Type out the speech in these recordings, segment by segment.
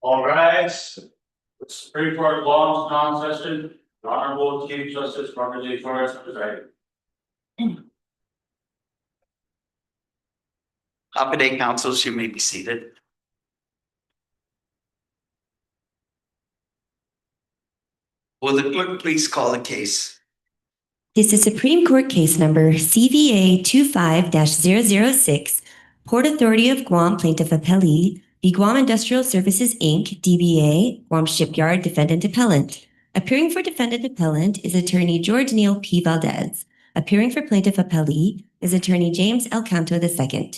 All rise. The Supreme Court of Guam is non-session. The Honorable Chief Justice Robert J. Torres presiding. Good day, councils. You may be seated. Will the clerk please call the case? This is Supreme Court case number CVA25-006, Port Authority of Guam Plaintiff Appellee, v. Guam Industrial Services, Inc., DBA, Guam Shipyard Defendant Appellant. Appearing for Defendant Appellant is Attorney George Neil P. Valdez. Appearing for Plaintiff Appellee is Attorney James L. Canto II.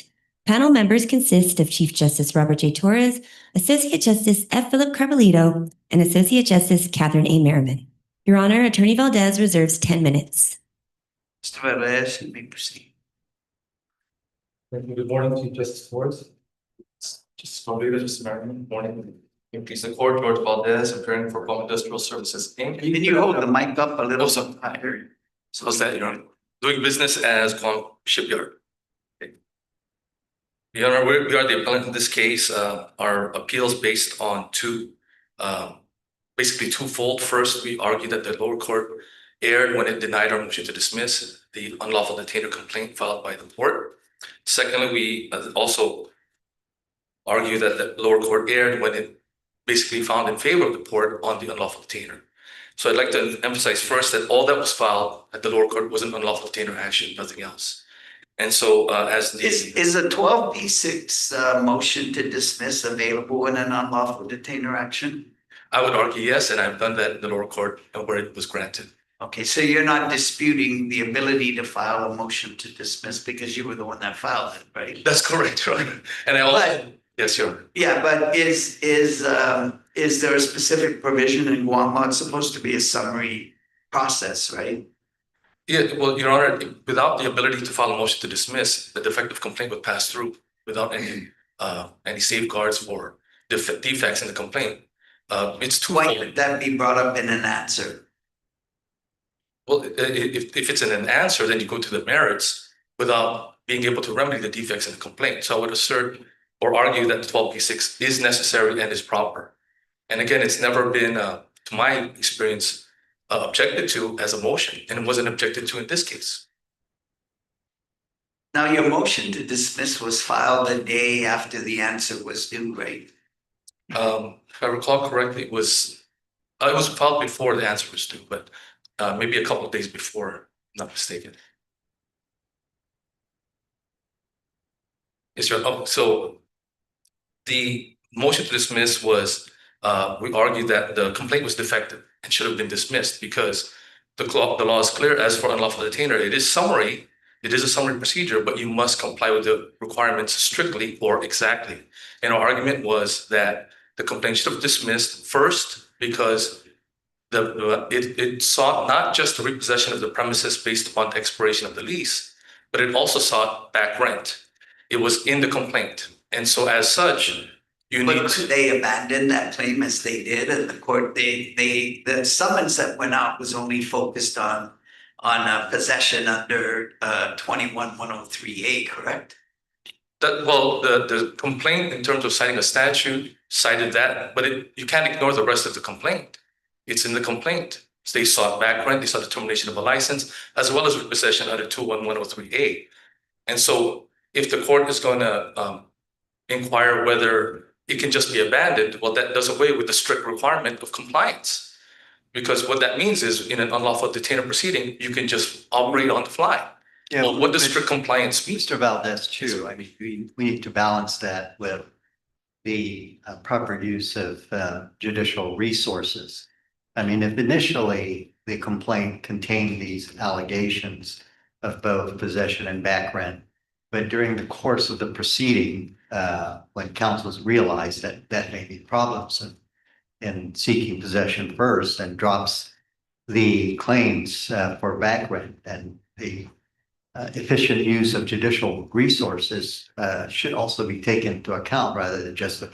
Panel members consist of Chief Justice Robert J. Torres, Associate Justice F. Philip Carbolito, and Associate Justice Catherine A. Merriman. Your Honor, Attorney Valdez reserves 10 minutes. Mr. Valdez, you may proceed. Thank you. Good morning, Chief Justice Torres. Justice Carbolito, Justice Merriman. Good morning. Increase the court, George Valdez, appearing for Guam Industrial Services, Inc. Can you hold the mic up a little? Also, so how's that, Your Honor? Doing business as Guam Shipyard. Your Honor, we are the appellant in this case. Our appeals based on basically twofold. First, we argue that the lower court erred when it denied our motion to dismiss the unlawful detainer complaint filed by the port. Secondly, we also argue that the lower court erred when it basically found in favor of the port on the unlawful detainer. So I'd like to emphasize first that all that was filed at the lower court was an unlawful detainer action, nothing else. And so as the Is a 12B6 motion to dismiss available in an unlawful detainer action? I would argue yes, and I've done that in the lower court where it was granted. Okay, so you're not disputing the ability to file a motion to dismiss because you were the one that filed it, right? That's correct, Your Honor. And I also, yes, Your Honor. Yeah, but is there a specific provision in Guam law? It's supposed to be a summary process, right? Yeah, well, Your Honor, without the ability to file a motion to dismiss, the defective complaint would pass through without any safeguards or defects in the complaint. It's too. Why would that be brought up in an answer? Well, if it's in an answer, then you go to the merits without being able to remedy the defects in the complaint. So I would assert or argue that 12B6 is necessary and is proper. And again, it's never been, to my experience, objected to as a motion, and it wasn't objected to in this case. Now, your motion to dismiss was filed the day after the answer was due, right? If I recall correctly, it was filed before the answer was due, but maybe a couple of days before, if I'm not mistaken. Yes, sir. So the motion to dismiss was, we argued that the complaint was defective and should have been dismissed because the law is clear. As for unlawful detainer, it is summary. It is a summary procedure, but you must comply with the requirements strictly or exactly. And our argument was that the complaint should have dismissed first because it sought not just the repossession of the premises based upon the expiration of the lease, but it also sought back rent. It was in the complaint. And so as such, Could they abandon that claim as they did in the court? The summons that went out was only focused on possession under 21-103A, correct? The complaint in terms of citing a statute cited that, but you can't ignore the rest of the complaint. It's in the complaint. They sought back rent, they sought the termination of a license, as well as repossession under 21-103A. And so if the court is going to inquire whether it can just be abandoned, well, that does away with the strict requirement of compliance. Because what that means is in an unlawful detainer proceeding, you can just operate on the fly. Yeah, well, what does strict compliance mean? Mr. Valdez, too. I mean, we need to balance that with the proper use of judicial resources. I mean, if initially the complaint contained these allegations of both possession and back rent, but during the course of the proceeding, when counsels realized that may be problems in seeking possession first and drops the claims for back rent, and the efficient use of judicial resources should also be taken into account rather than just a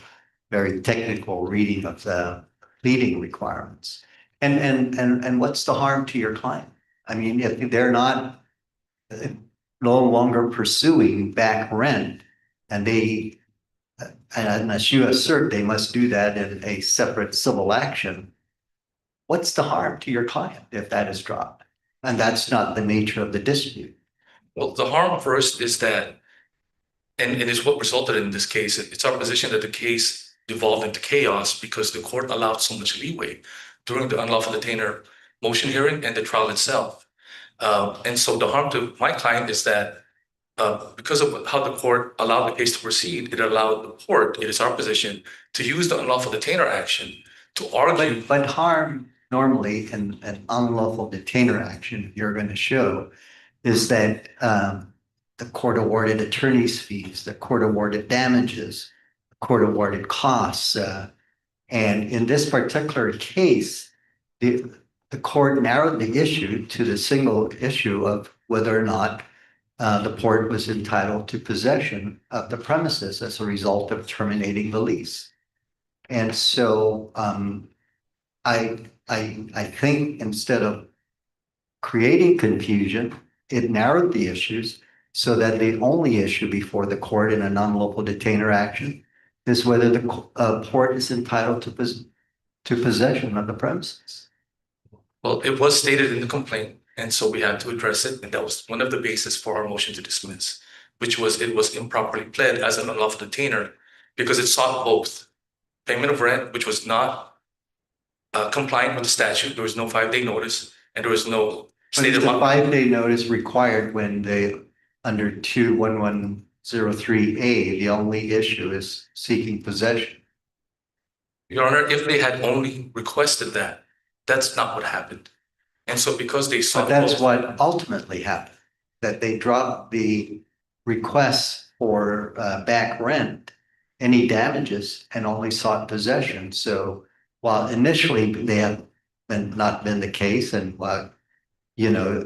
very technical reading of the pleading requirements. And what's the harm to your client? I mean, if they're not no longer pursuing back rent and they and as you assert, they must do that in a separate civil action. What's the harm to your client if that is dropped? And that's not the nature of the dispute. Well, the harm first is that, and it is what resulted in this case. It's our position that the case devolved into chaos because the court allowed so much leeway during the unlawful detainer motion hearing and the trial itself. And so the harm to my client is that because of how the court allowed the case to proceed, it allowed the court, it is our position, to use the unlawful detainer action to argue. But harm normally in an unlawful detainer action, you're going to show is that the court awarded attorney's fees, the court awarded damages, the court awarded costs. And in this particular case, the court narrowed the issue to the single issue of whether or not the port was entitled to possession of the premises as a result of terminating the lease. And so I think instead of creating confusion, it narrowed the issues so that the only issue before the court in a non-local detainer action is whether the port is entitled to possession of the premises. Well, it was stated in the complaint, and so we had to address it, and that was one of the basis for our motion to dismiss, which was it was improperly pled as an unlawful detainer because it sought both payment of rent, which was not compliant with the statute. There was no 5-day notice, and there was no But stated it's a 5-day notice required when they, under 21103A, the only issue is seeking possession. Your Honor, if they had only requested that, that's not what happened. And so because they But sought that's both, what ultimately happened, that they dropped the requests for back rent, any damages, and only sought possession. So while initially they have not been the case, and while, you know,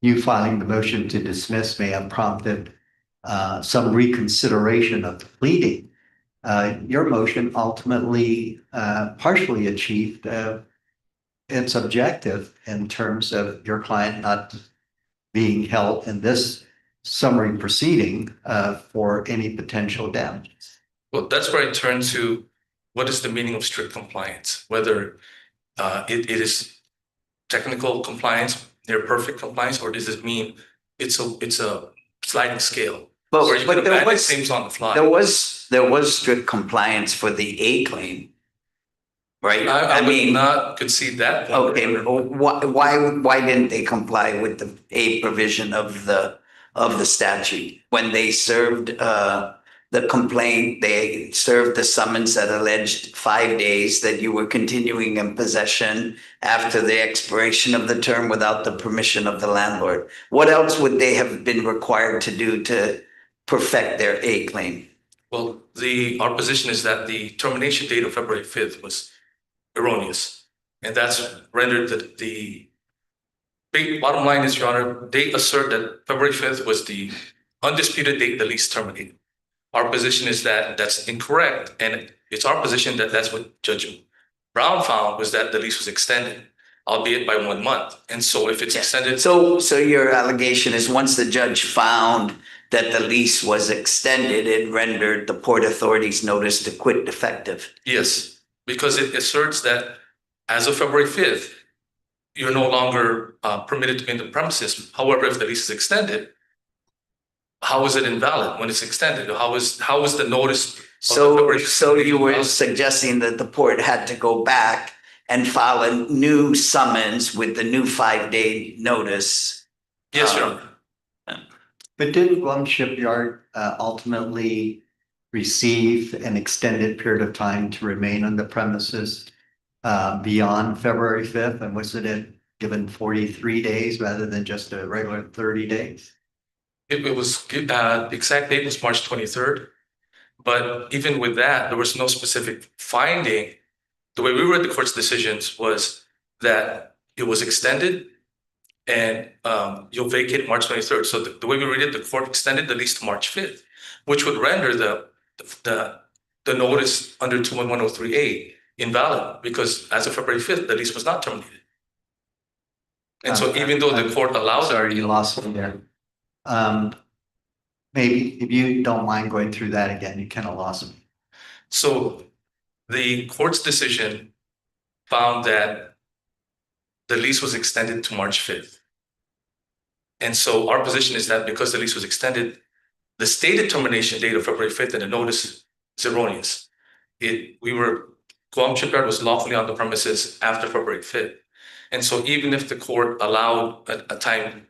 you filing the motion to dismiss may have prompted some reconsideration of the pleading, your motion ultimately partially achieved its objective in terms of your client not being held in this summary proceeding for any potential damages. well, that's where I turn to what is the meaning of strict compliance, whether it is technical compliance, near perfect compliance, or does it mean it's a sliding scale? But- where you but can there abandon was- things on the fly. There was strict compliance for the A claim. Right? I would not concede that. Okay, why didn't they comply with the A provision of the statute? When they served the complaint, they served the summons that alleged 5 days that you were continuing in possession after the expiration of the term without the permission of the landlord. What else would they have been required to do to perfect their A claim? Well, our position is that the termination date of February 5th was erroneous. And that's rendered the big bottom line is, Your Honor, they assert that February 5th was the undisputed date the lease terminated. Our position is that that's incorrect. And it's our position that that's what Judge Brown found, was that the lease was extended, albeit by 1 month. And so if it's extended. So your allegation is once the judge found that the lease was extended, it rendered the Port Authority's notice to quit defective. Yes, because it asserts that as of February 5th, you're no longer permitted to be in the premises. However, if the lease is extended, how is it invalid when it's extended? How is the notice? So you were suggesting that the port had to go back and file a new summons with the new 5-day notice? Yes, Your Honor. But didn't Guam Shipyard ultimately receive an extended period of time to remain on the premises beyond February 5th? And was it given 43 days rather than just a regular 30 days? It was, the exact date was March 23rd. But even with that, there was no specific finding. The way we read the court's decisions was that it was extended and you'll vacate March 23rd. So the way we read it, the court extended the lease to March 5th, which would render the notice under 21103A invalid, because as of February 5th, the lease was not terminated. And so even though the court allowed. Sorry, you lost me there. maybe if you don't mind going through that again, you kind of lost me. So the court's decision found that the lease was extended to March 5th. And so our position is that because the lease was extended, the stated termination date of February 5th and the notice is erroneous. Guam Shipyard was lawfully on the premises after February 5th. And so even if the court allowed a time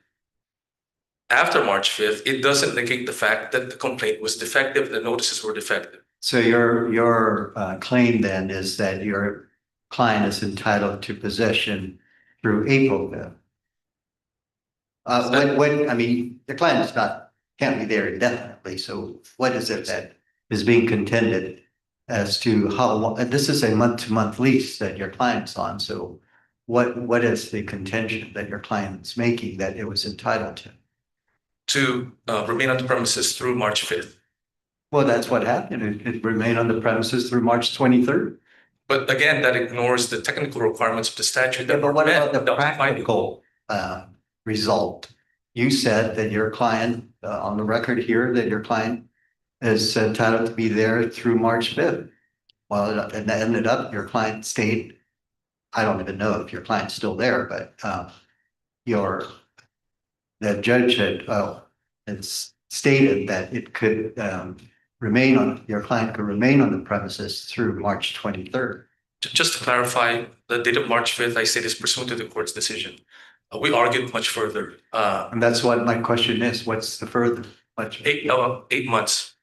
after March 5th, it doesn't negate the fact that the complaint was defective, the notices were defective. So your claim then is that your client is entitled to possession through April 5th. I mean, the client is can't be there indefinitely, so what is it that is being contended as to how long, this is a month-to-month lease that your client's on, so what is the contention that your client's making that it was entitled to? To remain on the premises through March 5th. Well, that's what happened. It remained on the premises through March 23rd. But again, that ignores the technical requirements of the statute. Yeah, but what about the that was finding. practical result? You said that your client, on the record here, that your client is entitled to be there through March 5th. Well, it ended up, your client stayed, I don't even know if your client's still there, but the judge had, it's stated that it could your client could remain on the premises through March 23rd. Just to clarify, the date of March 5th, I said is pursuant to the court's decision. We argued much further. And that's what my question is. What's the further? 8 months.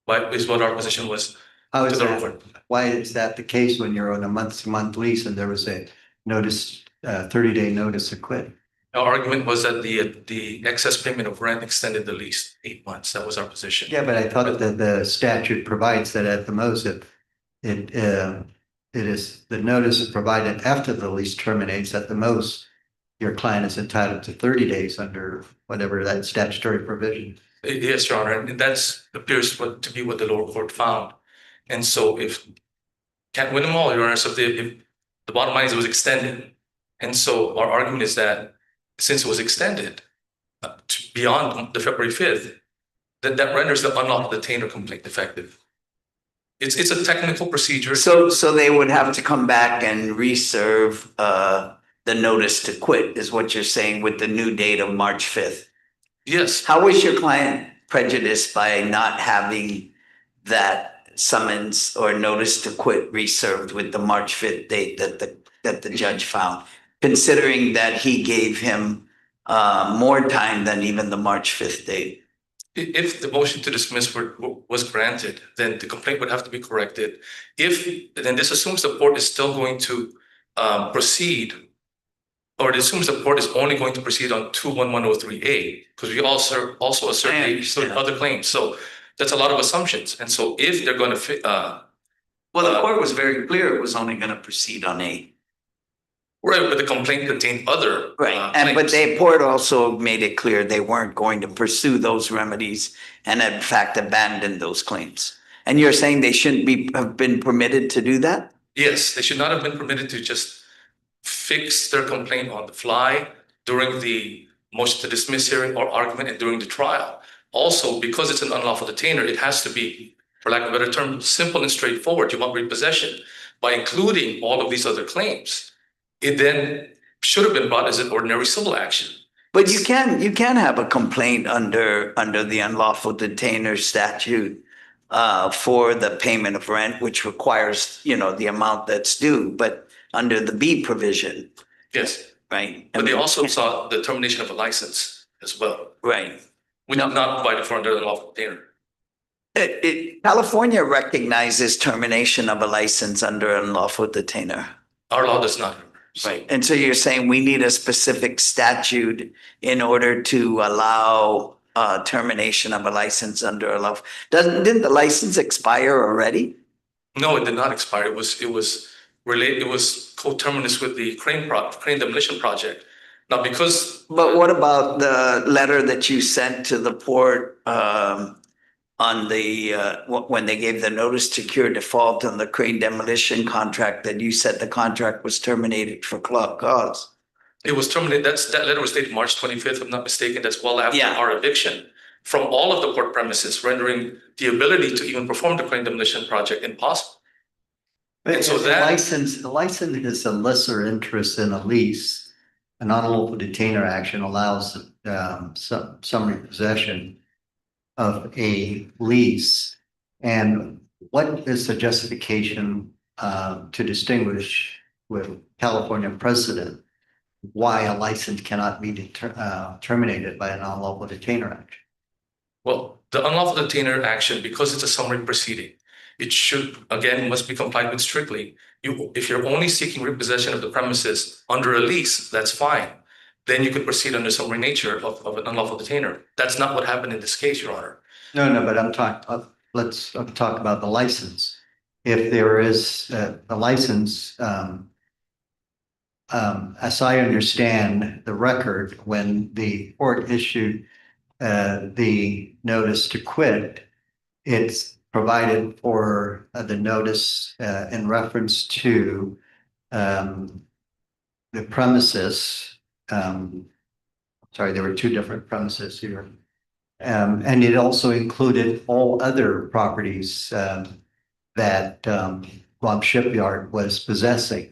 Is what our position was. How is that? Why is that the case when you're on a month-to-month lease and there was a notice, 30-day notice to quit? Our argument was that the excess payment of rent extended the lease 8 months. That was our position. Yeah, but I thought that the statute provides that at the most it is the notice is provided after the lease terminates. At the most, your client is entitled to 30 days under whatever that statutory provision. Yes, Your Honor, and that appears to be what the lower court found. And so if can't win them all, Your Honor, so if the bottom line is it was extended. And so our argument is that since it was extended beyond the February 5th, that renders the unlawful detainer complaint effective. It's a technical procedure. So they would have to come back and reserve the notice to quit, is what you're saying, with the new date of March 5th. Yes. How was your client prejudiced by not having that summons or notice to quit reserved with the March 5th date that the judge found, considering that he gave him more time than even the March 5th date? If the motion to dismiss was granted, then the complaint would have to be corrected. Then this assumes the court is still going to proceed, or it assumes the court is only going to proceed on 21103A, because we also assert other claims. So that's a lot of assumptions. And so if they're going to well, the court was very clear it was only going to proceed on A. Right, but the complaint contained other but the court also made it clear they weren't going to pursue those remedies and in fact abandoned those claims. And you're saying they shouldn't have been permitted to do that? Yes, they should not have been permitted to just fix their complaint on the fly during the motion to dismiss hearing or argument and during the trial. Also, because it's an unlawful detainer, it has to be, for lack of a better term, simple and straightforward. You want repossession. By including all of these other claims, it then should have been brought as an ordinary civil action. But you can have a complaint under the unlawful detainer statute for the payment of rent, which requires, the amount that's due, but under the B provision. Yes. Right. But they also saw the termination of a license as well. Right. Which is not provided for under the unlawful detainer. California recognizes termination of a license under unlawful detainer. Our law does not. Right. And so you're saying we need a specific statute in order to allow termination of a license under a law. Didn't the license expire already? No, it did not expire. It was related. It was coterminous with the crane demolition project. Now, But what about the letter that you sent to the port on the when they gave the notice to cure default on the crane demolition contract, that you said the contract was terminated for cause? It was terminated. That letter was dated March 25th, if I'm not mistaken. That's well after our eviction. from all of the port premises, rendering the ability to even perform the crane demolition project impossible. But And so the that- license is a lesser interest in a lease. An unlawful detainer action allows summary possession of a lease. And what is the justification to distinguish with California precedent why a license cannot be terminated by an unlawful detainer action? Well, the unlawful detainer action, because it's a summary proceeding, it should, again, must be complied with strictly. If you're only seeking repossession of the premises under a lease, that's fine. Then you could proceed under summary nature of an unlawful detainer. That's not what happened in this case, Your Honor. No, but I'm talking, let's talk about the license. If there is a license, as I understand the record, when the court issued the notice to quit, it's provided for the notice in reference to the premises. Sorry, there were two different premises here. And it also included all other properties that Guam Shipyard was possessing.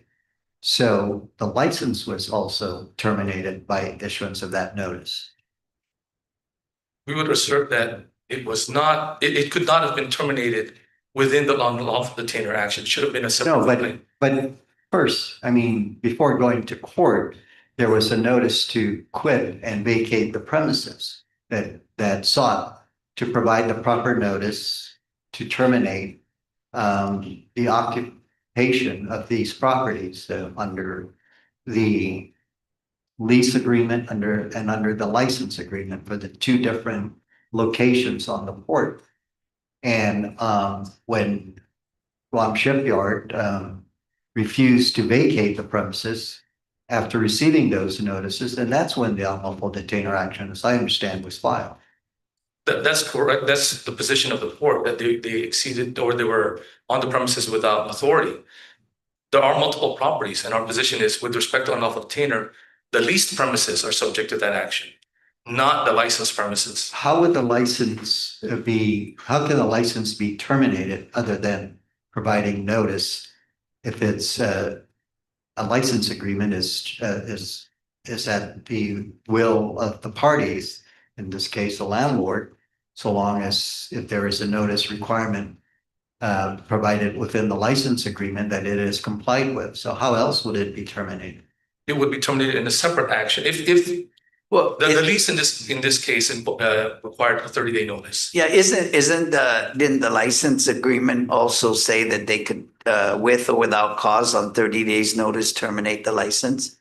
So the license was also terminated by issuance of that notice. We would assert that it was not, it could not have been terminated within the unlawful detainer action. It should have been a separate No, complaint. but first, I mean, before going to court, there was a notice to quit and vacate the premises that sought to provide the proper notice to terminate the occupation of these properties under the lease agreement under the license agreement for the two different locations on the port. And when Guam Shipyard refused to vacate the premises after receiving those notices, and that's when the unlawful detainer action, as I understand, was filed. That's correct. That's the position of the port, that they exceeded or they were on the premises without authority. There are multiple properties, and our position is with respect to unlawful detainer, the leased premises are subject to that action, not the licensed premises. How would the license how can the license be terminated other than providing notice if it's a license agreement is at the will of the parties, in this case, the landlord, so long as if there is a notice requirement provided within the license agreement that it is complied with. So how else would it be terminated? It would be terminated in a separate action. If Well, the lease in this case required a 30-day notice. yeah, didn't the license agreement also say that they could, with or without cause on 30 days notice, terminate the license?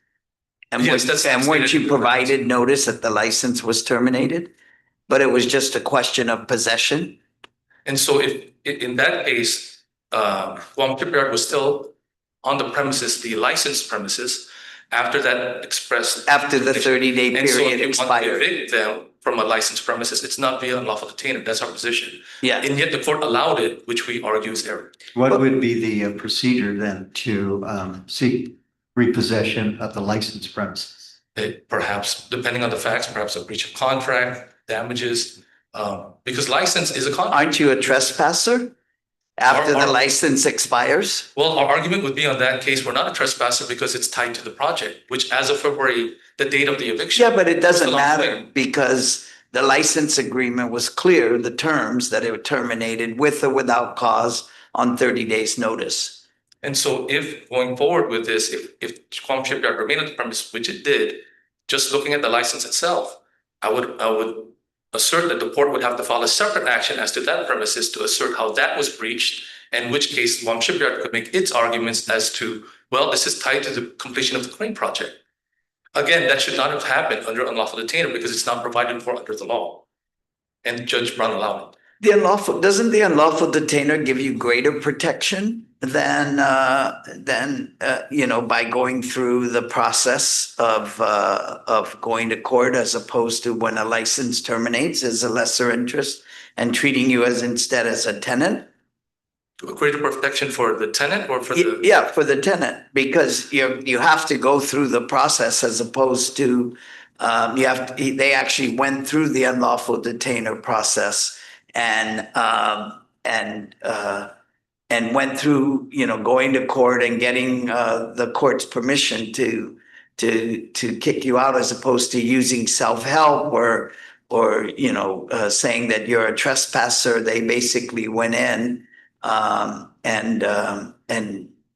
And Yes, that's weren't stated you in the provided notice that the license was terminated? But it was just a question of possession? And so if in that case, Guam Shipyard was still on the premises, the licensed premises, after that expressed. After the 30-day And so period if you want to expired? evict them from a licensed premises, it's not via unlawful detainer. That's our position. Yeah, And yet the court allowed it, which we argue is error. What would be the procedure then to seek repossession of the licensed premises? Perhaps, depending on the facts, perhaps a breach of contract, damages, because license is a contract. aren't you a trespasser after the Our- license expires? Well, our argument would be on that case, we're not a trespasser because it's tied to the project, which as of February, the date of the eviction. Yeah, but it doesn't Still ongoing. matter because the license agreement was clear, the terms that it terminated with or without cause on 30 days notice. And so if going forward with this, if Guam Shipyard remained on the premise, which it did, just looking at the license itself, I would assert that the port would have to file a separate action as to that premises to assert how that was breached, in which case Guam Shipyard could make its arguments as to, well, this is tied to the completion of the crane project. Again, that should not have happened under unlawful detainer because it's not provided for under the law. And Judge Brown allowed it. Doesn't the unlawful detainer give you greater protection than by going through the process of going to court as opposed to when a license terminates is a lesser interest and treating you instead as a tenant? Greater protection for the tenant or for the? Yeah, for the tenant, because you have to go through the process as opposed to they actually went through the unlawful detainer process and, went through, going to court and getting, the court's permission to kick you out, as opposed to using self-help or saying that you're a trespasser. They basically went in, and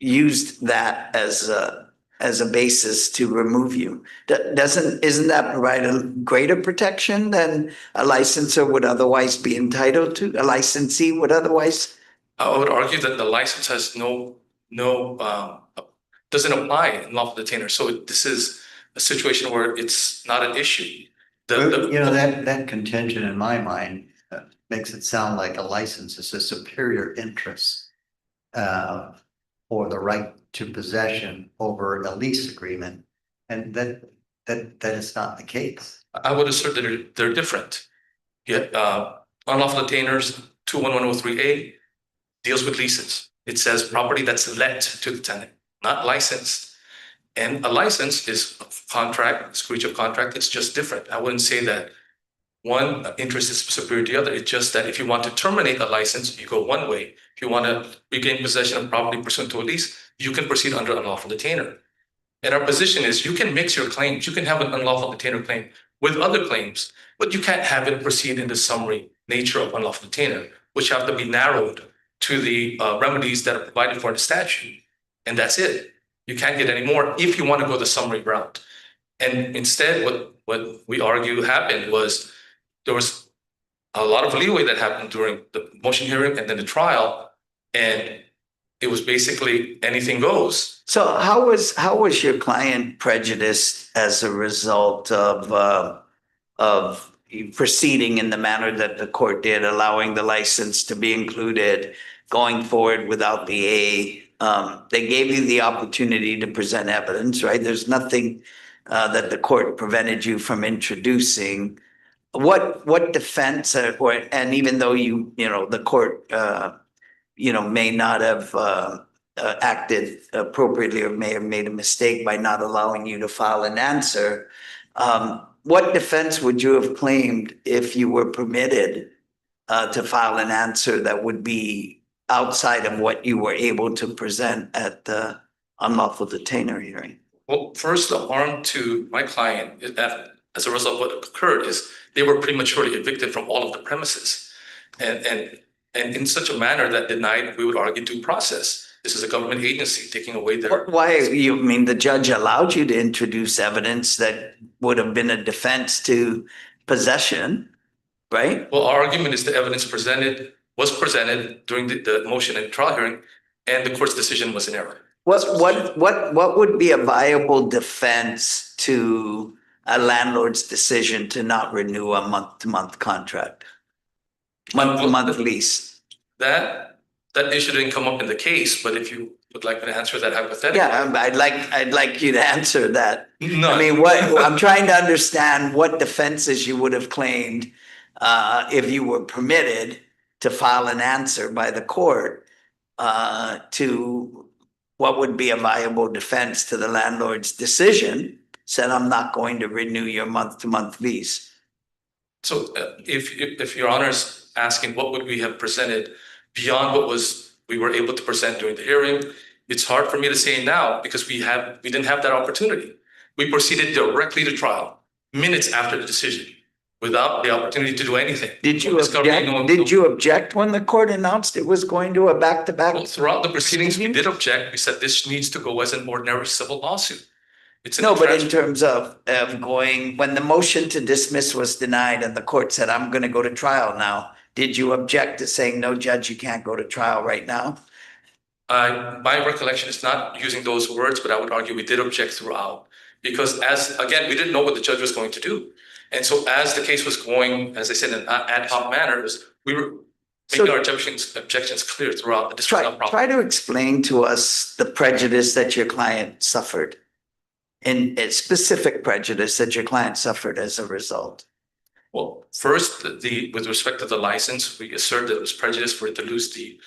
used that as a basis to remove you. Isn't that provide a greater protection than a licensor would otherwise be entitled to? A licensee would otherwise? I would argue that the license has doesn't apply in lawful detainer. So this is a situation where it's not an issue. That contingent in my mind makes it sound like a license is a superior interest or the right to possession over a lease agreement, and that is not the case. I would assert that they're different. Yet, unlawful detainers 21103A deals with leases. It says property that's let to the tenant, not licensed. And a license is a contract, it's breach of contract. It's just different. I wouldn't say that one interest is superior to the other. It's just that if you want to terminate a license, you go one way. If you want to regain possession of property pursuant to a lease, you can proceed under unlawful detainer. And our position is you can mix your claims. You can have an unlawful detainer claim with other claims, but you can't have it proceed in the summary nature of unlawful detainer, which have to be narrowed to the remedies that are provided for in the statute. And that's it. You can't get any more if you want to go the summary route. And instead, what we argue happened was there was a lot of leeway that happened during the motion hearing and then the trial, and it was basically anything goes. So how was your client prejudiced as a result of proceeding in the manner that the court did, allowing the license to be included, going forward without the A? They gave you the opportunity to present evidence, right? There's nothing that the court prevented you from introducing. What defense, and even though the court may not have acted appropriately or may have made a mistake by not allowing you to file an answer, what defense would you have claimed if you were permitted to file an answer that would be outside of what you were able to present at the unlawful detainer hearing? Well, first, the harm to my client is that as a result of what occurred is they were prematurely evicted from all of the premises. And in such a manner that denied, we would argue, due process. This is a government agency taking away their... Why, you mean the judge allowed you to introduce evidence that would have been a defense to possession, right? Well, our argument is the evidence was presented during the motion and trial hearing, and the court's decision was in error. What would be a viable defense to a landlord's decision to not renew a month-to-month contract? Month-to-month lease? That issue didn't come up in the case, but if you would like me to answer that hypothetically. Yeah, I'd like you to answer that. No. I mean, I'm trying to understand what defenses you would have claimed if you were permitted to file an answer by the court to what would be a viable defense to the landlord's decision, said, I'm not going to renew your month-to-month lease. So if your honor's asking what would we have presented beyond what we were able to present during the hearing, it's hard for me to say now because we didn't have that opportunity. We proceeded directly to trial minutes after the decision without the opportunity to do anything. Did you object when the court announced it was going to a back-to-back? Well, throughout the proceedings, we did object. We said this needs to go as an ordinary civil lawsuit. But in terms of going, when the motion to dismiss was denied and the court said, I'm going to go to trial now, did you object to saying, no, judge, you can't go to trial right now? My recollection is not using those words, but I would argue we did object throughout because again, we didn't know what the judge was going to do. And so as the case was going, as I said, in an ad hoc manner, we were making our objections clear throughout the district. Try to explain to us the prejudice that your client suffered, and a specific prejudice that your client suffered as a result. Well, first, with respect to the license, we assert that it was prejudice for it to lose the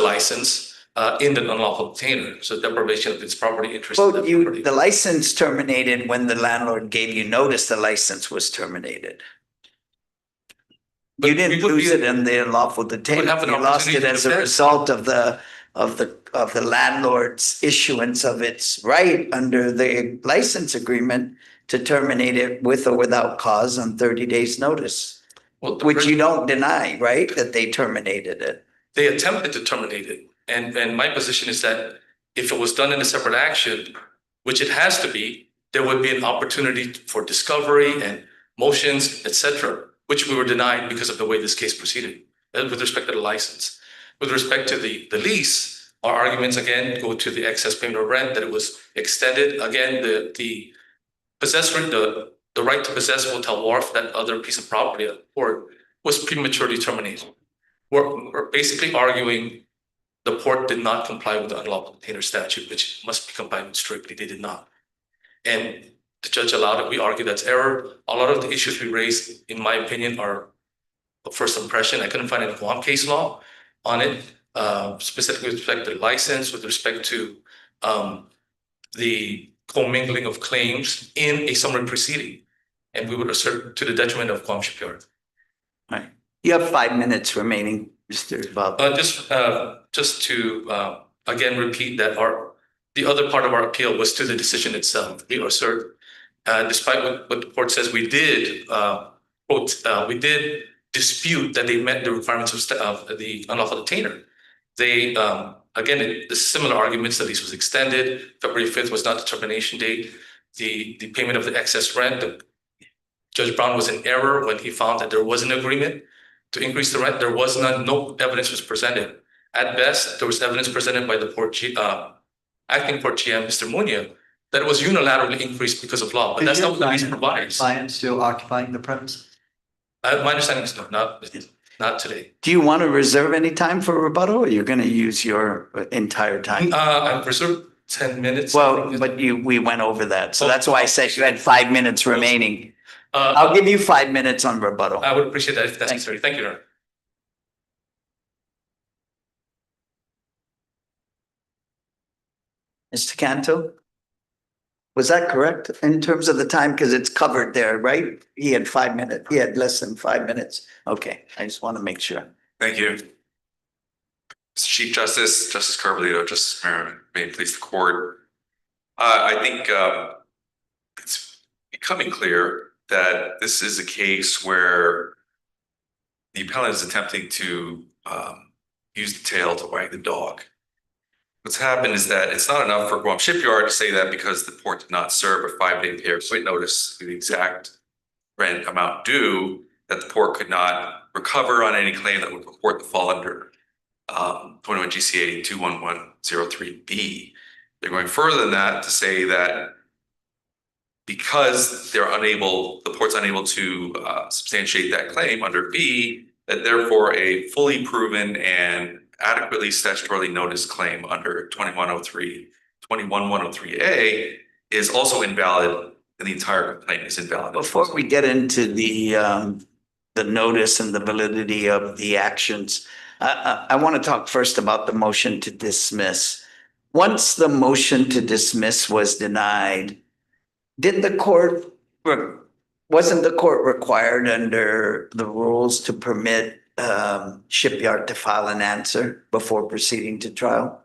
license in the unlawful detainer, so deprivation of its property interest. in Well, that property. the license terminated when the landlord gave you notice the license was terminated. But You we didn't would lose be- it in the unlawful detainer. have an You lost it opportunity to as a defend. result of the landlord's issuance of its right under the license agreement to terminate it with or without cause on 30 days' notice, Well, which you don't deny, right? That they terminated it. they attempted to terminate it. And my position is that if it was done in a separate action, which it has to be, there would be an opportunity for discovery and motions, etc., which we were denied because of the way this case proceeded, with respect to the license. With respect to the lease, our arguments again go to the excess payment of rent, that it was extended. Again, the possessor, the right to possess Hotel Wharf, that other piece of property at the port, was prematurely terminated. We're basically arguing the port did not comply with the unlawful detainer statute, which must be complied with strictly. They did not. And the judge allowed it. We argue that's error. A lot of the issues we raised, in my opinion, are of first impression. I couldn't find any Guam case law on it, specifically with respect to the license, with respect to the commingling of claims in a summary proceeding. And we would assert to the detriment of Guam Shipyard. Right. You have 5 minutes remaining, Mr. Bob. Just to again repeat that the other part of our appeal was to the decision itself. We assert, despite what the court says, we did dispute that they met the requirements of the unlawful detainer. They again, the similar arguments that this was extended. February 5th was not the termination date. The payment of the excess rent. Judge Brown was in error when he found that there was an agreement to increase the rent. There was no evidence was presented. At best, there was evidence presented by the acting port GM, Mr. Munya, that it was unilaterally increased because of law, but that's not what the lease provides. Client still occupying the premises? My understanding is no, not today. Do you want to reserve any time for rebuttal, or you're going to use your entire time? I've reserved 10 minutes. Well, but we went over that, so that's why I said you had 5 minutes remaining. Uh, I'll give you 5 minutes on rebuttal. I would appreciate that if that's necessary. Thank you, Your Honor. Mr. Canto? Was that correct in terms of the time? Because it's covered there, right? He had 5 minutes. He had less than 5 minutes. Okay, I just want to make sure. Thank you. Mr. Chief Justice, Justice Carbolito, Justice Merriman, may it please the court. I think it's becoming clear that this is a case where the appellant is attempting to use the tail to wag the dog. What's happened is that it's not enough for Guam Shipyard to say that because the port did not serve a 5-day pay or quit notice to the exact rent amount due, that the port could not recover on any claim that would purport to fall under 21 GCA 21103B. They're going further than that to say that because the port's unable to substantiate that claim under B, that therefore a fully proven and adequately statutorily noticed claim under 21103A is also invalid, and the entire complaint is invalid. Before we get into the notice and the validity of the actions, I want to talk first about the motion to dismiss. Once the motion to dismiss was denied, wasn't the court required under the rules to permit Shipyard to file an answer before proceeding to trial?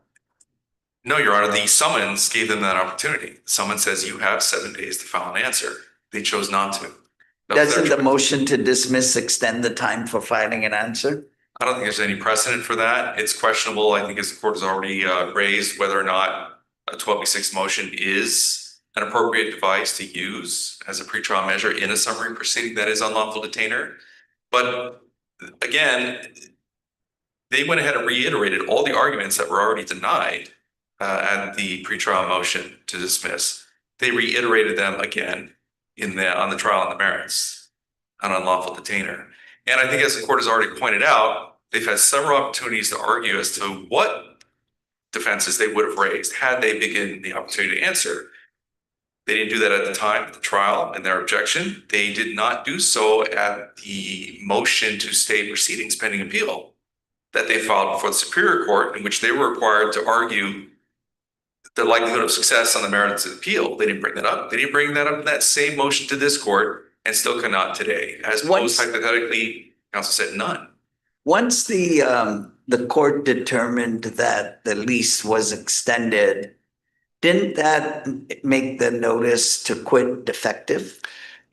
No, Your Honor, the summons gave them that opportunity. The summons says you have 7 days to file an answer. They chose not to. Doesn't the motion to dismiss extend the time for filing an answer? I don't think there's any precedent for that. It's questionable. I think as the court has already raised whether or not a 12B6 motion is an appropriate device to use as a pretrial measure in a summary proceeding that is unlawful detainer. But again, they went ahead and reiterated all the arguments that were already denied at the pretrial motion to dismiss. They reiterated them again on the trial on the merits on unlawful detainer. And I think as the court has already pointed out, they've had several opportunities to argue as to what defenses they would have raised had they been given the opportunity to answer. They didn't do that at the time of the trial and their objection. They did not do so at the motion to stay proceedings pending appeal. that they filed before the Superior Court, in which they were required to argue the likelihood of success on the merits of the appeal. They didn't bring that up. They didn't bring that up in that same motion to this court, and still cannot today. As Once- posed hypothetically, counsel said none. Once the court determined that the lease was extended, didn't that make the notice to quit defective?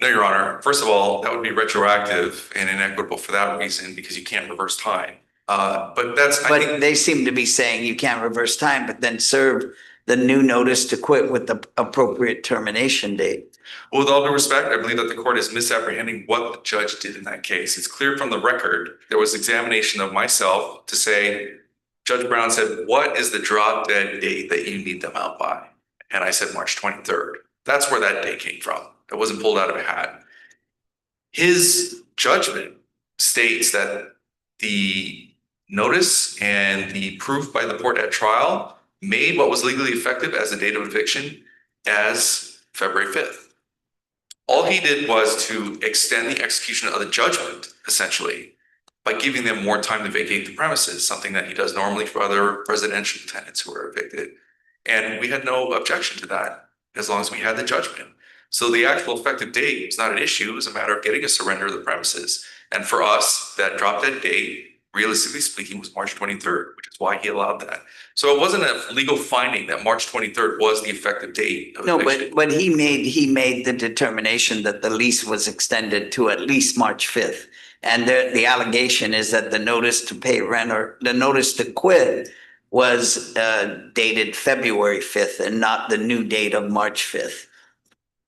No, Your Honor. First of all, that would be retroactive and inequitable for that reason, because you can't reverse time. But that's, I But think, they seem to be saying you can't reverse time, but then serve the new notice to quit with the appropriate termination date. with all due respect, I believe that the court is misapprehending what the judge did in that case. It's clear from the record, there was examination of myself to say, Judge Brown said, what is the drop dead date that you need them out by? And I said, March 23rd. That's where that date came from. It wasn't pulled out of a hat. His judgment states that the notice and the proof by the court at trial made what was legally effective as the date of eviction as February 5th. All he did was to extend the execution of the judgment, essentially, by giving them more time to vacate the premises, something that he does normally for other residential tenants who are evicted. And we had no objection to that as long as we had the judgment. So the actual effective date was not an issue. It was a matter of getting a surrender of the premises. And for us, that drop dead date, realistically speaking, was March 23rd, which is why he allowed that. So it wasn't a legal finding that March 23rd was the effective date of No, eviction. but he made the determination that the lease was extended to at least March 5th. And the allegation is that the notice to pay rent or the notice to quit was dated February 5th and not the new date of March 5th.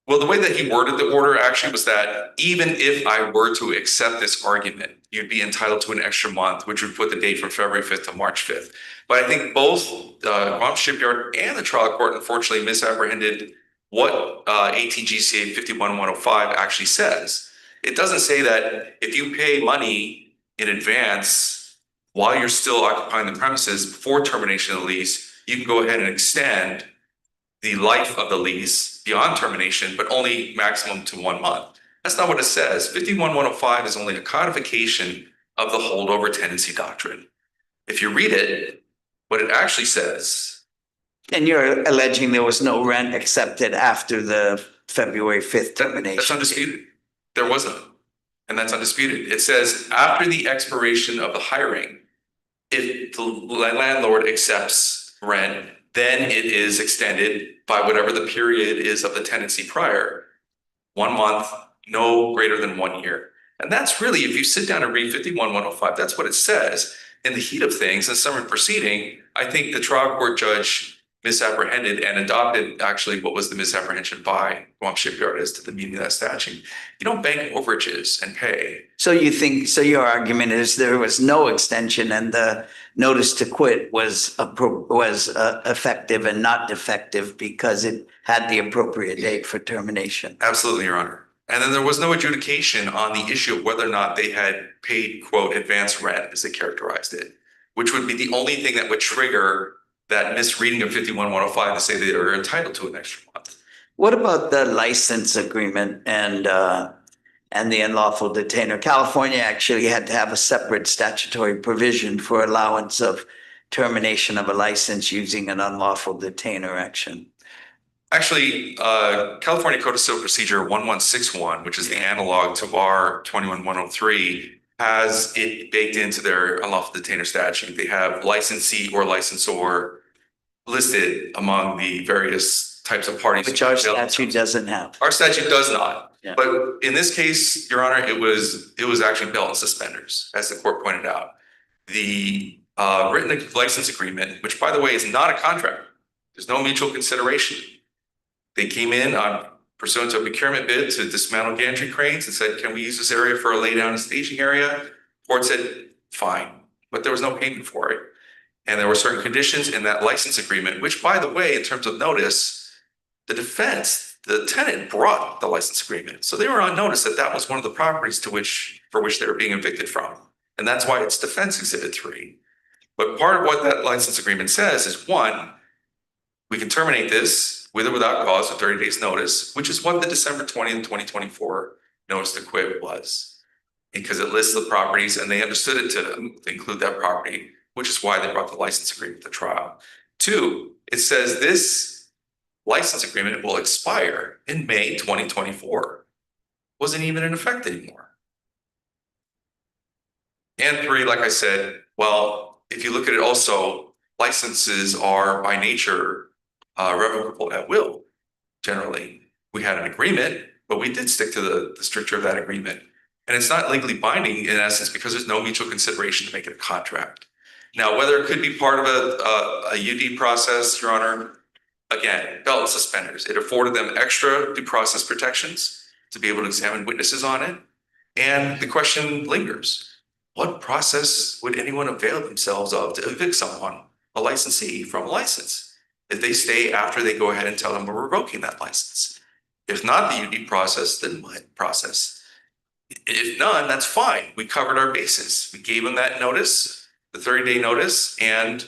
Well, the way that he worded the order actually was that even if I were to accept this argument, you'd be entitled to an extra month, which would put the date from February 5th to March 5th. But I think both Guam Shipyard and the trial court unfortunately misapprehended what 18 GCA 51105 actually says. It doesn't say that if you pay money in advance while you're still occupying the premises before termination of the lease, you can go ahead and extend the life of the lease beyond termination, but only maximum to 1 month. That's not what it says. 51105 is only a codification of the holdover tenancy doctrine. If you read it, what it actually says. And you're alleging there was no rent accepted after the February 5th termination. That's undisputed. There wasn't. And that's undisputed. It says after the expiration of the hiring, if the landlord accepts rent, then it is extended by whatever the period is of the tenancy prior. 1 month, no greater than 1 year. And that's really, if you sit down and read 51105, that's what it says. In the heat of things, in summary proceeding, I think the trial court judge misapprehended and adopted actually what was the misapprehension by Guam Shipyard as to the meaning of that statute. You don't bank overages and pay. So you think, so your argument is there was no extension and the notice to quit was effective and not defective because it had the appropriate date for termination. Absolutely, Your Honor. And then there was no adjudication on the issue of whether or not they had paid, quote, advance rent, as they characterized it, which would be the only thing that would trigger that misreading of 51105 to say they are entitled to an extra month. What about the license agreement and the unlawful detainer? California actually had to have a separate statutory provision for allowance of termination of a license using an unlawful detainer action. Actually, California Code of Civil Procedure 1161, which is the analog to our 21103, has it baked into their unlawful detainer statute. They have licensee or licensor listed among the various types of parties. Which our statute doesn't have. Our statute does not. Yeah. But in this case, Your Honor, it was actually belt and suspenders, as the court pointed out. The written license agreement, which by the way is not a contract, there's no mutual consideration. They came in on pursuant to a procurement bid to dismantle gantry cranes and said, can we use this area for a laydown and staging area? Court said, fine, but there was no payment for it. And there were certain conditions in that license agreement, which by the way, in terms of notice, the defense, the tenant brought the license agreement. So they were on notice that that was one of the properties for which they were being evicted from. And that's why it's Defense Exhibit 3. But part of what that license agreement says is, one, we can terminate this with or without cause with 30 days notice, which is what the December 20th, 2024 notice to quit was. because it lists the properties and they understood it to include that property, which is why they brought the license agreement to trial. Two, it says this license agreement will expire in May 2024. Wasn't even in effect anymore. And three, like I said, well, if you look at it also, licenses are by nature revocable at will. Generally, we had an agreement, but we did stick to the stricture of that agreement. And it's not legally binding in essence because there's no mutual consideration to make it a contract. Now, whether it could be part of a UD process, Your Honor, again, belt and suspenders. It afforded them extra due process protections to be able to examine witnesses on it. And the question lingers. What process would anyone avail themselves of to evict someone, a licensee, from a license? If they stay after they go ahead and tell them we're revoking that license. If not the UD process, then what process? If none, that's fine. We covered our bases. We gave them that notice, the 30-day notice, and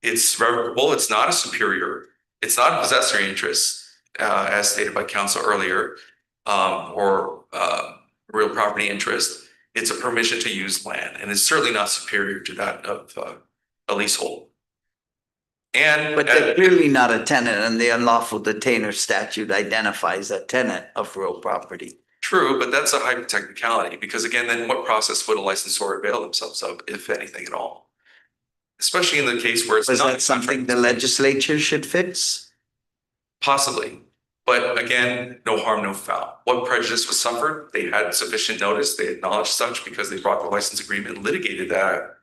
it's revocable. It's not a superior. It's not a possessory interest, as stated by counsel earlier, or real property interest. It's a permission to use land, and it's certainly not superior to that of a leasehold. And But they're clearly not a tenant, and the unlawful detainer statute identifies a tenant of real property. True, but that's a hyper-technicality, because again, then what process would a licensor avail themselves of, if anything at all? Especially in the case where it's Was not that something the legislature should fix? Possibly. But again, no harm, no foul. What prejudice was suffered? They had sufficient notice. They acknowledged such because they brought the license agreement and litigated that.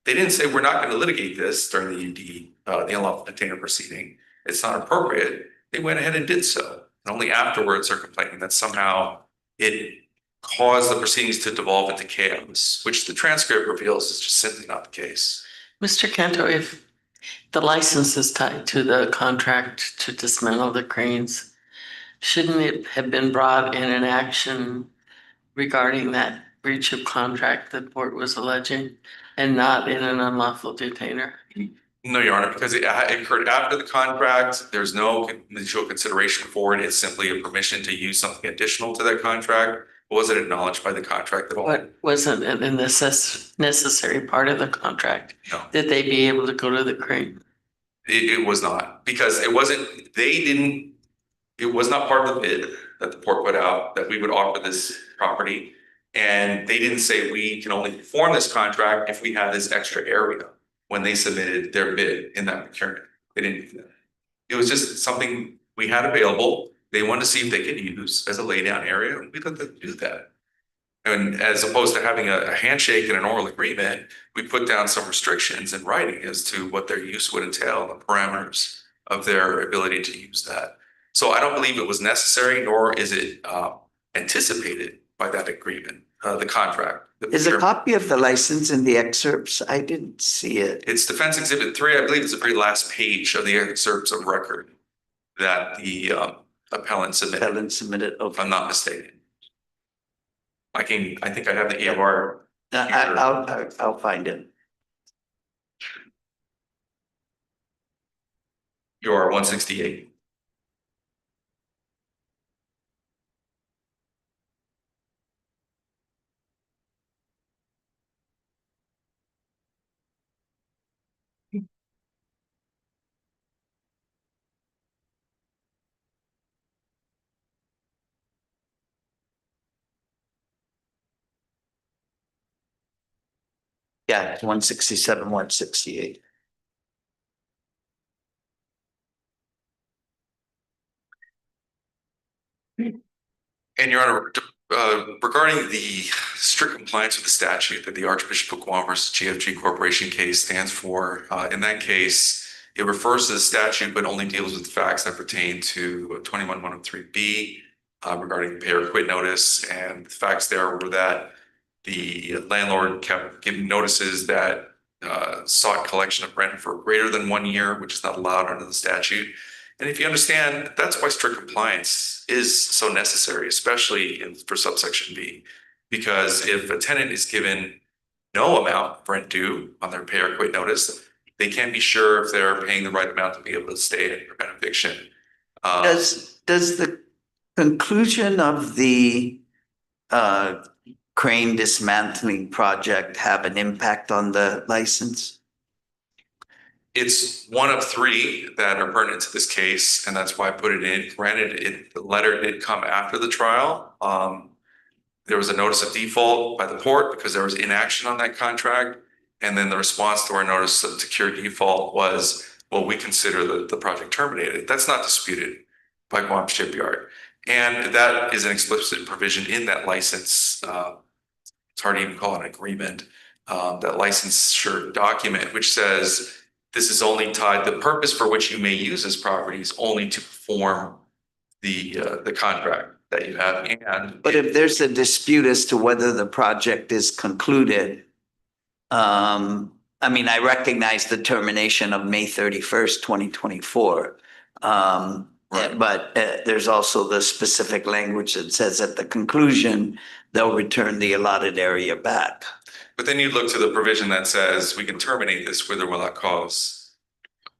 They didn't say, we're not going to litigate this during the UD, the unlawful detainer proceeding. It's not appropriate. They went ahead and did so. And only afterwards are complaining that somehow it caused the proceedings to devolve into chaos, which the transcript reveals is just simply not the case. Mr. Cantor, if the license is tied to the contract to dismantle the cranes, shouldn't it have been brought in an action regarding that breach of contract that Port was alleging and not in an unlawful detainer? No, Your Honor, because it occurred after the contract. There's no mutual consideration for it. It's simply a permission to use something additional to that contract. Was it acknowledged by the contract at all? But wasn't it a necessary part of the contract? No. That they be able to go to the crane? It was not, because it was not part of the bid that the port put out that we would offer this property. And they didn't say we can only perform this contract if we have this extra area when they submitted their bid in that procurement. They didn't do that. It was just something we had available. They wanted to see if they could use as a laydown area, and we let them do that. And as opposed to having a handshake and an oral agreement, we put down some restrictions in writing as to what their use would entail, the parameters of their ability to use that. So I don't believe it was necessary, nor is it anticipated by that agreement, the contract. Is a copy of the license in the excerpts? I didn't see it. It's Defense Exhibit 3. I believe it's the very last page of the excerpts of record that the appellant submitted. Appellant submitted, If okay. I'm not mistaken. I think I have the EFR. I'll find it. EFR 168. Yeah, 167, 168. And Your Honor, regarding the strict compliance with the statute that the Archbishop of Guam versus GFG Corporation case stands for, in that case, it refers to the statute but only deals with facts that pertain to 21103B regarding pay or quit notice. And the facts there were that the landlord kept giving notices that sought collection of rent for greater than 1 year, which is not allowed under the statute. And if you understand, that's why strict compliance is so necessary, especially for subsection B, because if a tenant is given no amount of rent due on their pay or quit notice, they can't be sure if they're paying the right amount to be able to stay and prevent eviction. Does the conclusion of the crane dismantling project have an impact on the license? It's one of three that are pertinent to this case, and that's why I put it in. Granted, the letter did come after the trial. There was a notice of default by the port because there was inaction on that contract. And then the response to our notice of secure default was, well, we consider the project terminated. That's not disputed by Guam Shipyard. And that is an explicit provision in that license. It's hard to even call it an agreement, that licensure document, which says this is only tied, the purpose for which you may use this property is only to perform the contract that you have. And But if there's a dispute as to whether the project is concluded, I mean, I recognize the termination of May 31st, 2024. Right. But there's also the specific language that says at the conclusion, they'll return the allotted area back. But then you look to the provision that says we can terminate this with or without cause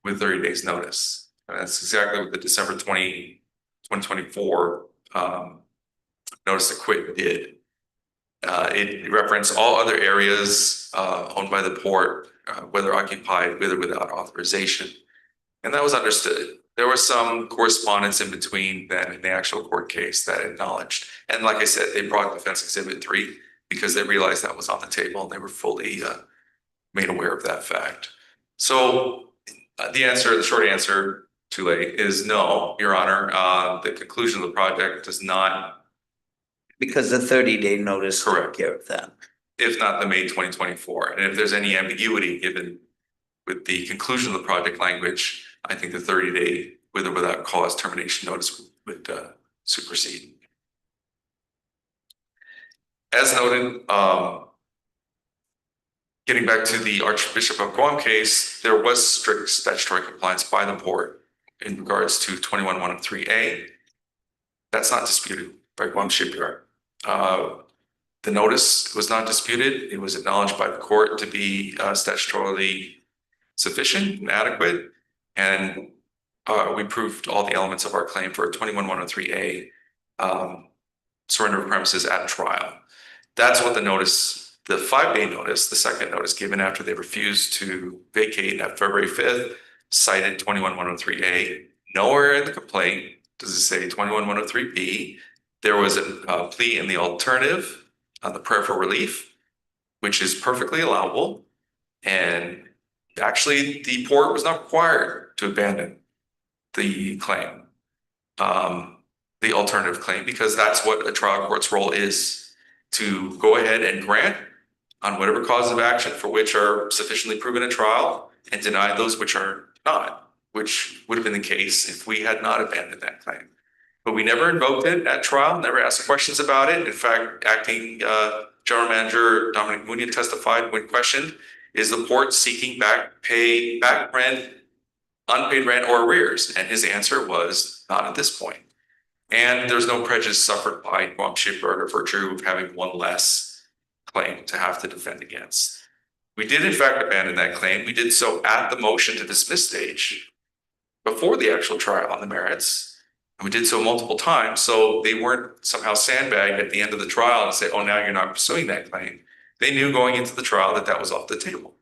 with 30 days notice. And that's exactly what the December 2024 notice to quit did. It referenced all other areas owned by the port, whether occupied with or without authorization. And that was understood. There was some correspondence in between then in the actual court case that acknowledged. And like I said, they brought Defense Exhibit 3 because they realized that was on the table and they were fully made aware of that fact. So the short answer, too late, is no, Your Honor. The conclusion of the project does not. Because the 30-day notice took Correct. care of that. If not the May 2024. And if there's any ambiguity given with the conclusion of the project language, I think the 30-day with or without cause termination notice would supersede. As noted, getting back to the Archbishop of Guam case, there was strict statutory compliance by the port in regards to 21103A. That's not disputed by Guam Shipyard. The notice was not disputed. It was acknowledged by the court to be statutorily sufficient and adequate. And we proved all the elements of our claim for 21103A surrender of premises at trial. That's what the notice, the 5-day notice, the second notice given after they refused to vacate at February 5th, cited 21103A. Nowhere in the complaint does it say 21103B. There was a plea in the alternative on the prayer for relief, which is perfectly allowable. And actually, the port was not required to abandon the claim, the alternative claim, because that's what a trial court's role is, to go ahead and grant on whatever cause of action for which are sufficiently proven at trial and deny those which are not, which would have been the case if we had not abandoned that claim. But we never invoked it at trial, never asked questions about it. In fact, acting General Manager Dominic Munia testified when questioned, is the port seeking back rent, unpaid rent, or arrears? And his answer was not at this point. And there's no prejudice suffered by Guam Shipyard or virtue of having one less claim to have to defend against. We did in fact abandon that claim. We did so at the motion to dismiss stage before the actual trial on the merits. And we did so multiple times, so they weren't somehow sandbagged at the end of the trial and say, oh, now you're not pursuing that claim. They knew going into the trial that that was off the table.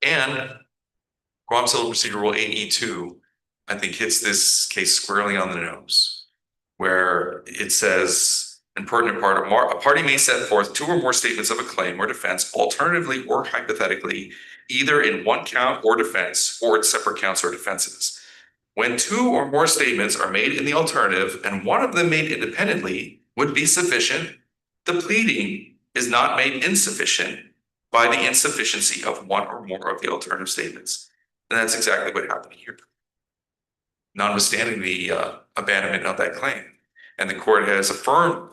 And Guam Civil Procedure Rule 8E2, I think, hits this case squarely on the nose, where it says, in pertinent part, a party may set forth 2 or more statements of a claim or defense, alternatively or hypothetically, either in one count or defense or in separate counts or defenses. When 2 or more statements are made in the alternative and one of them made independently would be sufficient, the pleading is not made insufficient by the insufficiency of one or more of the alternative statements. And that's exactly what happened here, notwithstanding the abandonment of that claim. And the court has affirmed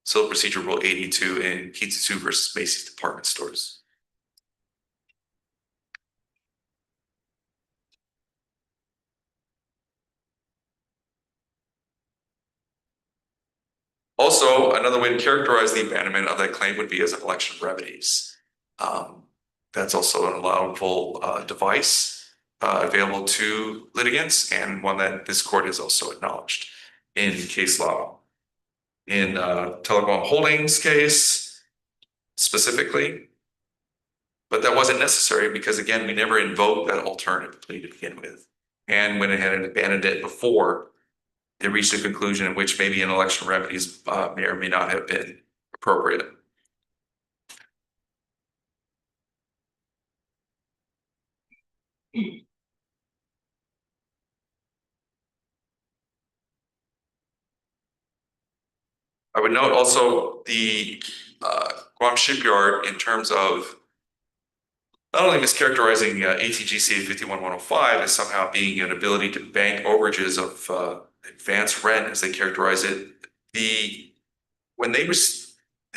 Civil Procedure Rule 82 in Pizza 2 versus Macy's department stores. Also, another way to characterize the abandonment of that claim would be as an election of remedies. That's also an allowable device available to litigants, and one that this court has also acknowledged in case law. In Telecom Holdings case specifically, but that wasn't necessary because, again, we never invoked that alternative plea to begin with. And when it had abandoned it before, it reached a conclusion in which maybe an election of remedies may or may not have been appropriate. I would note also the Guam shipyard in terms of not only mischaracterizing ATGCA 51105 as somehow being an ability to bank overages of advanced rent, as they characterize it. It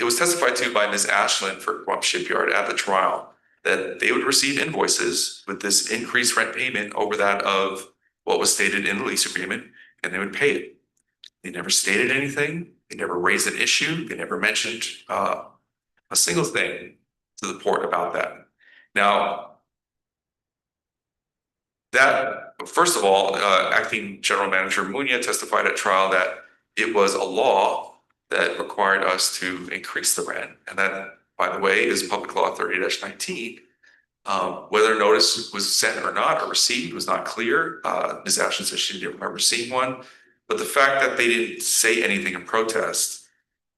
was testified to by Ms. Ashland for Guam Shipyard at the trial that they would receive invoices with this increased rent payment over that of what was stated in the lease agreement, and they would pay it. They never stated anything. They never raised an issue. They never mentioned a single thing to the port about that. Now, that, first of all, Acting General Manager Munia testified at trial that it was a law that required us to increase the rent. And that, by the way, is Public Law 30-19. Whether notice was sent or not or received was not clear. Ms. Ashton said she didn't remember seeing one. But the fact that they didn't say anything in protest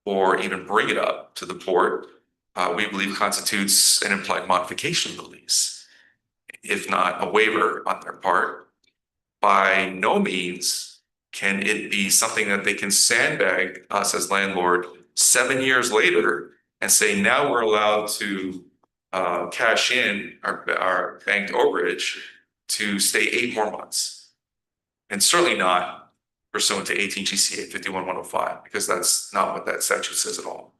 or even bring it up to the port, we believe constitutes an implied modification of the lease, if not a waiver on their part. By no means can it be something that they can sandbag us as landlord 7 years later and say, now we're allowed to cash in our banked overage to stay 8 more months. And certainly not pursuant to 18 GCA 51105, because that's not what that statute says at all.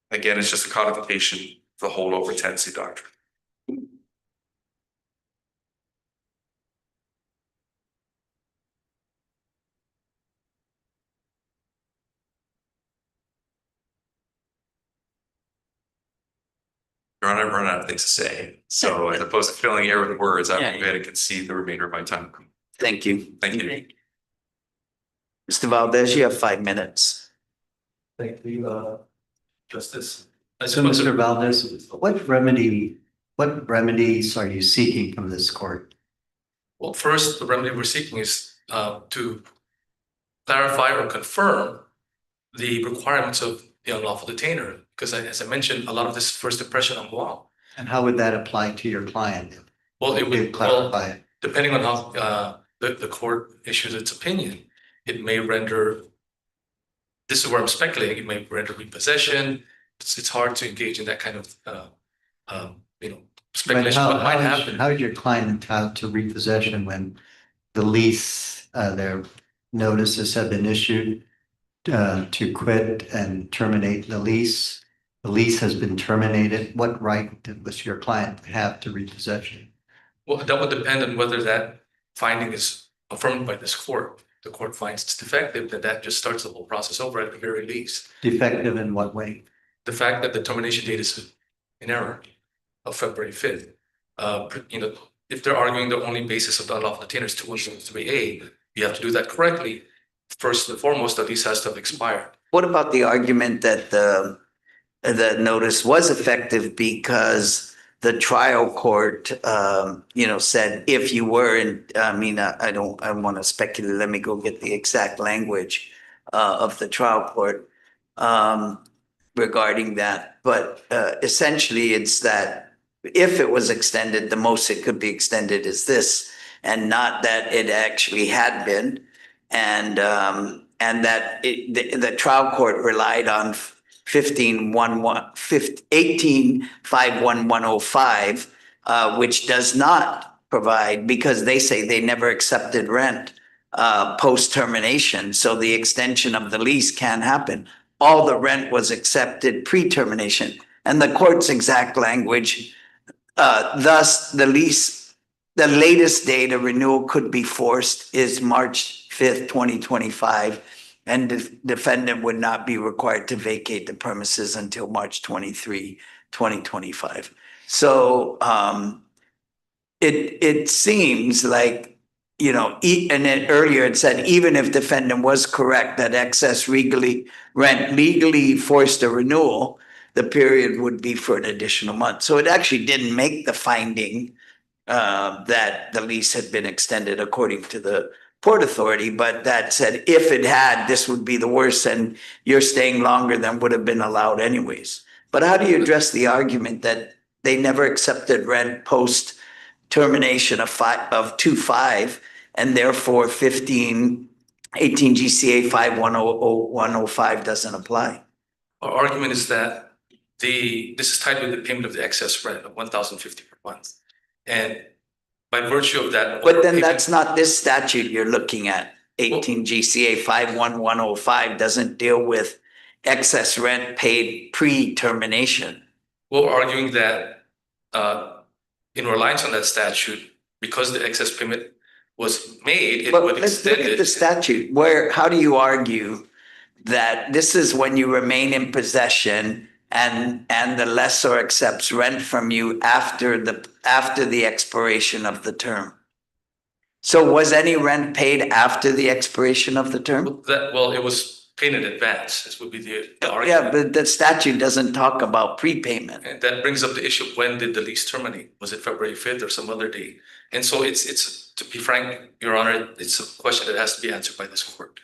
Again, it's just a codification of the holdover tenancy doctrine. Your Honor, I've run out of things to say. So as opposed to filling air with words, I'm going to concede the remainder of my time. Thank you. Thank you. Mr. Valdez, you have 5 minutes. Thank you, Justice. So, Mr. Valdez, what remedies are you seeking from this court? Well, first, the remedy we're seeking is to clarify or confirm the requirements of the unlawful detainer. Because as I mentioned, a lot of this first impression on Guam. And how would that apply to your client? Well, it would clarify it. Depending on how the court issues its opinion, it may render, this is where I'm speculating, it may render repossession. It's hard to engage in that kind of speculation. What might happen? How is your client entitled to repossession when the lease, their notices have been issued to quit and terminate the lease? The lease has been terminated. What right does your client have to repossession? Well, that would depend on whether that finding is affirmed by this court. The court finds it's defective, then that just starts the whole process over at the very least. Defective in what way? The fact that the termination date is in error of February 5th. If they're arguing the only basis of the unlawful detainer is 2173A, you have to do that correctly. First and foremost, the lease has to have expired. What about the argument that the notice was effective because the trial court, said if you were in, I want to speculate. Let me go get the exact language of the trial court regarding that. But essentially, it's that if it was extended, the most it could be extended is this, and not that it actually had been, and that the trial court relied on 18-51105, which does not provide, because they say they never accepted rent post termination. So the extension of the lease can happen. All the rent was accepted pre-termination, and the court's exact language. Thus, the lease, the latest date of renewal could be forced is March 5th, 2025. and the defendant would not be required to vacate the premises until March 23, 2025. So it seems like, you know, and then earlier it said, even if defendant was correct that excess rent legally forced a renewal, the period would be for an additional month. So it actually didn't make the finding that the lease had been extended according to the Port Authority, but that said, if it had, this would be the worst, and you're staying longer than would have been allowed anyways. But how do you address the argument that they never accepted rent post termination of 2/5, and therefore 18 GCA 510105 doesn't apply? Our argument is that this is tied with the payment of the excess rent of $1,050 per month. And by virtue of that. But then that's not this statute you're looking at. 18 GCA 51105 doesn't deal with excess rent paid pre-termination. We're arguing that in reliance on that statute, because the excess payment was made, it But would let's look extend at the it. statute. How do you argue that this is when you remain in possession and the lessor accepts rent from you after the expiration of the term? So was any rent paid after the expiration of the term? Well, it was paid in advance. This would be the argument. Yeah, but the statute doesn't talk about prepayment. And that brings up the issue of when did the lease terminate? Was it February 5th or some other day? And so it's to be frank, Your Honor, it's a question that has to be answered by this court.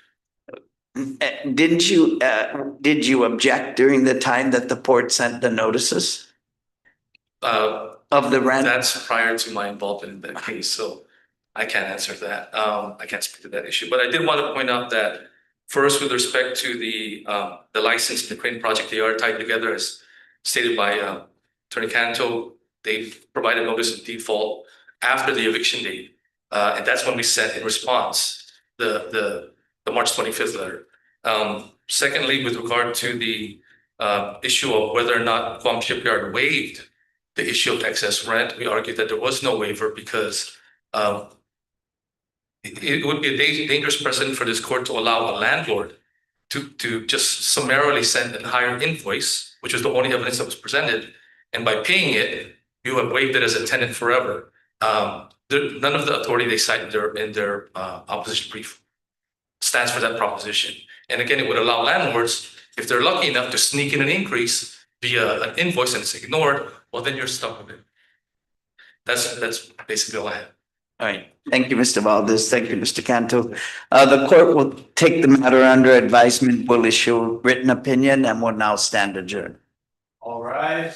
Did you object during the time that the port sent the notices of the rent? That's prior to my involvement in that case, so I can't answer that. I can't speak to that issue, but I did want to point out that first, with respect to the license and the crane project, they are tied together as stated by Attorney Canto. They provided notice of default after the eviction date, and that's when we sent in response the March 25th letter. Secondly, with regard to the issue of whether or not Guam Shipyard waived the issue of excess rent, we argued that there was no waiver because it would be a dangerous precedent for this court to allow a landlord to just summarily send a higher invoice, which was the only evidence that was presented, and by paying it, you have waived it as a tenant forever. None of the authority they cite in their opposition brief stands for that proposition. And again, it would allow landlords, if they're lucky enough to sneak in an increase via an invoice and it's ignored, well, then you're stuck with it. That's basically all I have. All right. Thank you, Mr. Valdez. Thank you, Mr. Canto. The court will take the matter under advisement, will issue written opinion, and will now stand adjourned. All right.